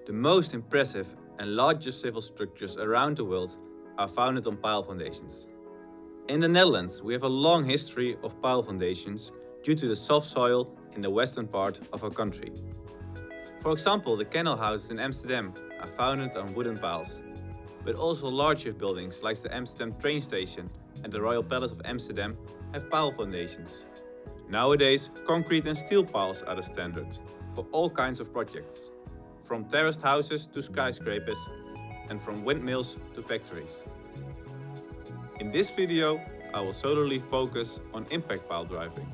The most impressive and largest civil structures around the world are founded on pile foundations. In the Netherlands, we have a long history of pile foundations due to the soft soil in the western part of our country. For example, the canal houses in Amsterdam are founded on wooden piles, but also larger buildings like the Amsterdam train station and the Royal Palace of Amsterdam have pile foundations. Nowadays, concrete and steel piles are the standard for all kinds of projects, from terraced houses to skyscrapers and from windmills to factories. In this video, I will solely focus on impact pile driving.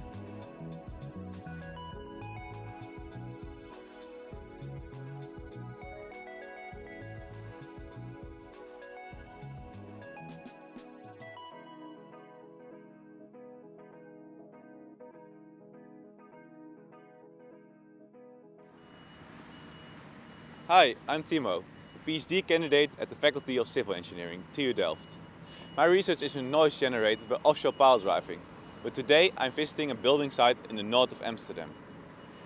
Hi, I'm Timo, a PhD candidate at the Faculty of Civil Engineering, TU Delft. My research is in noise generated by offshore pile driving, but today I'm visiting a building site in the north of Amsterdam.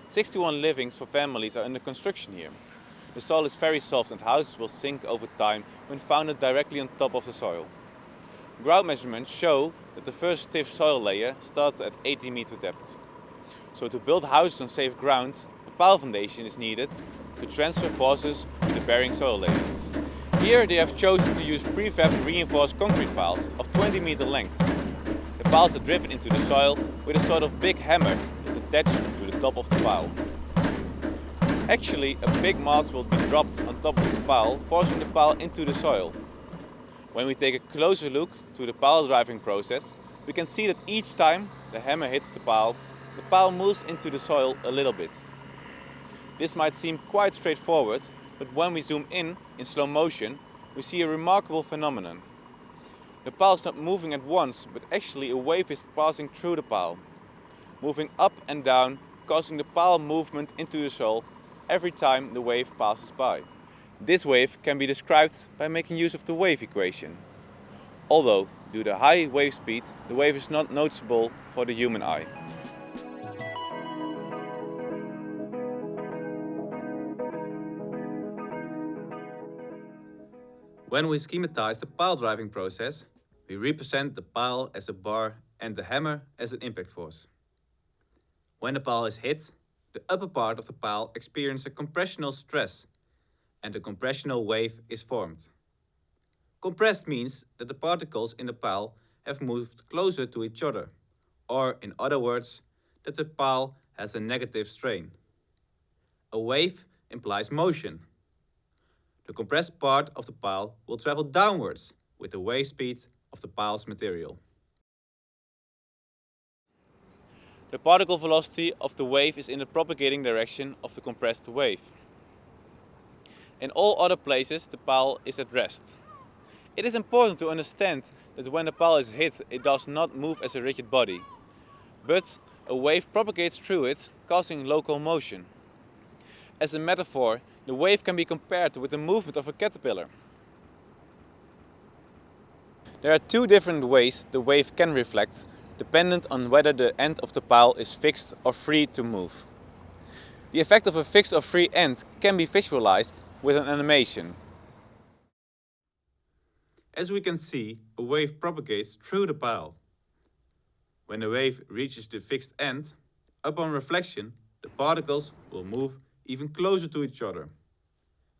61 livings for families are under construction here. The soil is very soft and houses will sink over time when founded directly on top of the soil. Ground measurements show that the first stiff soil layer started at 80 meter depth. So to build houses on safe ground, a pile foundation is needed to transfer forces to the bearing soil layers. Here they have chosen to use prefab reinforced concrete piles of 20 meter length. The piles are driven into the soil with a sort of big hammer that's attached to the top of the pile. Actually, a big mass will be dropped on top of the pile, forcing the pile into the soil. When we take a closer look to the pile driving process, we can see that each time the hammer hits the pile moves into the soil a little bit. This might seem quite straightforward, but when we zoom in slow motion, we see a remarkable phenomenon. The pile is not moving at once, but actually a wave is passing through the pile, moving up and down, causing the pile movement into the soil every time the wave passes by. This wave can be described by making use of the wave equation. Although, due to high wave speed, the wave is not noticeable for the human eye. When we schematize the pile driving process, we represent the pile as a bar and the hammer as an impact force. When the pile is hit, the upper part of the pile experiences a compressional stress and a compressional wave is formed. Compressed means that the particles in the pile have moved closer to each other, or in other words, that the pile has a negative strain. A wave implies motion. The compressed part of the pile will travel downwards with the wave speed of the pile's material. The particle velocity of the wave is in the propagating direction of the compressed wave. In all other places, the pile is at rest. It is important to understand that when the pile is hit, it does not move as a rigid body, but a wave propagates through it, causing local motion. As a metaphor, the wave can be compared with the movement of a caterpillar. There are two different ways the wave can reflect, dependent on whether the end of the pile is fixed or free to move. The effect of a fixed or free end can be visualized with an animation. As we can see, a wave propagates through the pile. When the wave reaches the fixed end, upon reflection, the particles will move even closer to each other.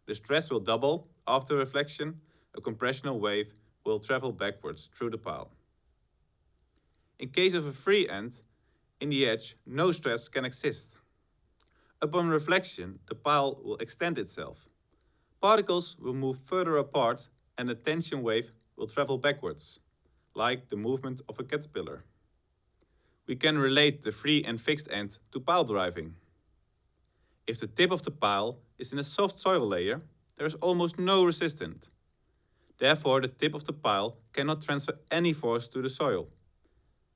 The stress will double after reflection. A compressional wave will travel backwards through the pile. In case of a free end, in the edge, no stress can exist. Upon reflection, the pile will extend itself. Particles will move further apart and the tension wave will travel backwards, like the movement of a caterpillar. We can relate the free and fixed end to pile driving. If the tip of the pile is in a soft soil layer, there is almost no resistance. Therefore, the tip of the pile cannot transfer any force to the soil,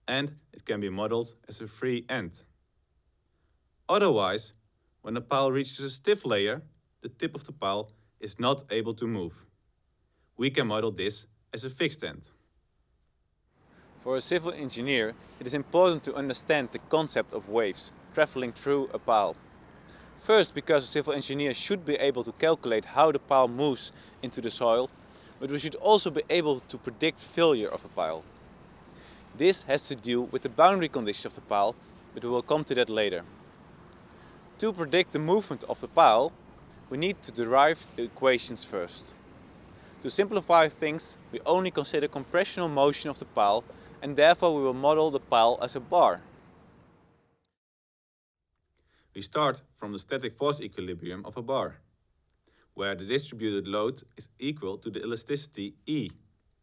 and it can be modeled as a free end. Otherwise, when the pile reaches a stiff layer, the tip of the pile is not able to move. We can model this as a fixed end. For a civil engineer, it is important to understand the concept of waves traveling through a pile. First, because a civil engineer should be able to calculate how the pile moves into the soil, but we should also be able to predict failure of a pile. This has to do with the boundary conditions of the pile, but we will come to that later. To predict the movement of the pile, we need to derive the equations first. To simplify things, we only consider compressional motion of the pile, and therefore we will model the pile as a bar. We start from the static force equilibrium of a bar, where the distributed load is equal to the elasticity E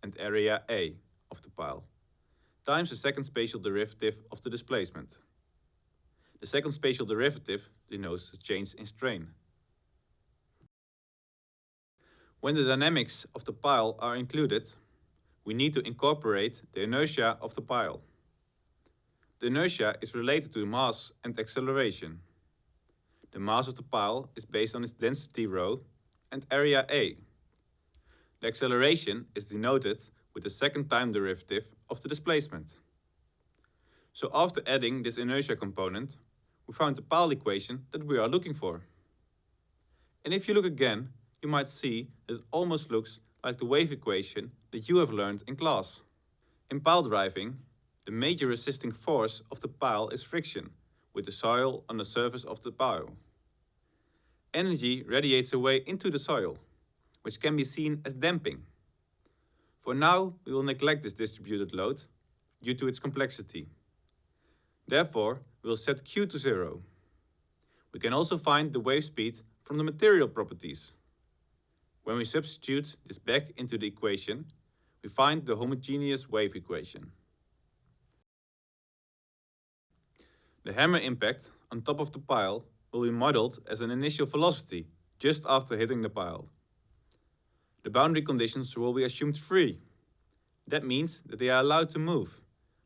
and area A of the pile, times the second spatial derivative of the displacement. The second spatial derivative denotes the change in strain. When the dynamics of the pile are included, we need to incorporate the inertia of the pile. The inertia is related to mass and acceleration. The mass of the pile is based on its density ρ and area A. The acceleration is denoted with the second time derivative of the displacement. So after adding this inertia component, we found the pile equation that we are looking for. And if you look again, you might see that it almost looks like the wave equation that you have learned in class. In pile driving, the major resisting force of the pile is friction with the soil on the surface of the pile. Energy radiates away into the soil, which can be seen as damping. For now, we will neglect this distributed load due to its complexity. Therefore, we will set Q to 0. We can also find the wave speed from the material properties. When we substitute this back into the equation, we find the homogeneous wave equation. The hammer impact on top of the pile will be modeled as an initial velocity just after hitting the pile. The boundary conditions will be assumed free. That means that they are allowed to move,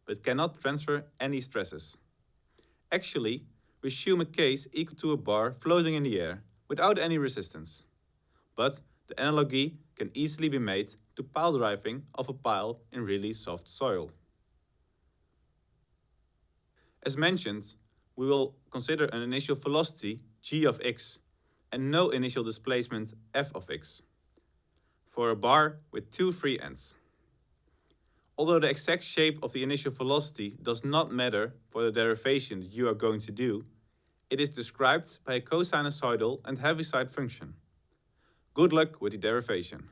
but cannot transfer any stresses. Actually, we assume a case equal to a bar floating in the air without any resistance. But the analogy can easily be made to pile driving of a pile in really soft soil. As mentioned, we will consider an initial velocity g of x and no initial displacement f of x for a bar with two free ends. Although the exact shape of the initial velocity does not matter for the derivation that you are going to do, it is described by a cosinusoidal and heaviside function. Good luck with the derivation.